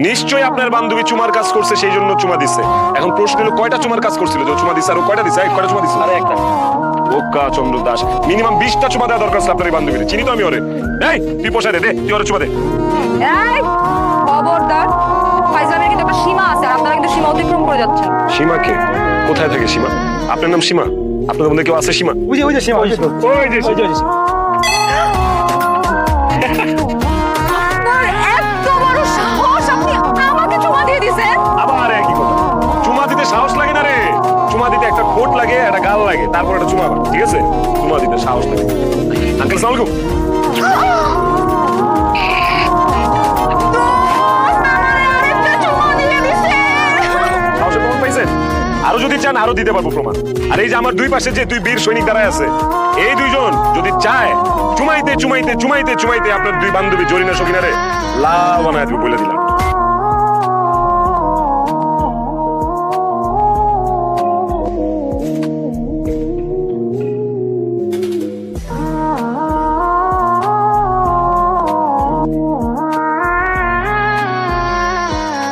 নিশ্চয়ই আপনার বান্ধবী চুমার কাজ করছে সেই জন্য চুমা দিচ্ছে। এখন প্রশ্ন হলো কয়টা চুমার কাজ করছিল যে চুমা দিচ্ছে আর ও কয়টা দিচ্ছে? কয়টা চুমা দিচ্ছে? আরে একটা। ওকা চন্দ্র দাস, মিনিমাম 20টা চুমা দেওয়া দরকার ছিল আপনার এই বান্ধবীর। চিনি তো আমি ওরে। এই তুই পোষায় দে, তুই ওরে চুমা দে। এই খবরদার, ফাইজলামের কিন্তু একটা সীমা আছে আর আপনারা কিন্তু সীমা অতিক্রম করে যাচ্ছেন। সীমা কে? কোথায় থাকে সীমা? আপনার নাম সীমা? আপনাদের মধ্যে কেউ আছে সীমা? ওই যে সীমা, ওই যে সীমা। আপনার এত বড় সাহস, আপনি আমাকে চুমা দিয়ে দিয়েছেন? আবার একই কথা। চুমা দিতে সাহস লাগে না রে, চুমা দিতে একটা ঠোঁট লাগে, একটা গাল লাগে, তারপর একটা চুমা, ঠিক আছে? চুমা দিতে সাহস লাগে। আঙ্কেল সালাম আলাইকুম। সাহসে প্রমাণ পাইছেন? আরো যদি চান আরো দিতে পারবো প্রমাণ। আর এই যে আমার দুই পাশে যে দুই বীর সৈনিক দাঁড়ায় আছে, এই দুইজন যদি চায় চুমাইতে চুমাইতে চুমাইতে চুমাইতে আপনার দুই বান্ধবী জরিনা সকিনারে লাভ বানায় তুমি বলে দিলাম।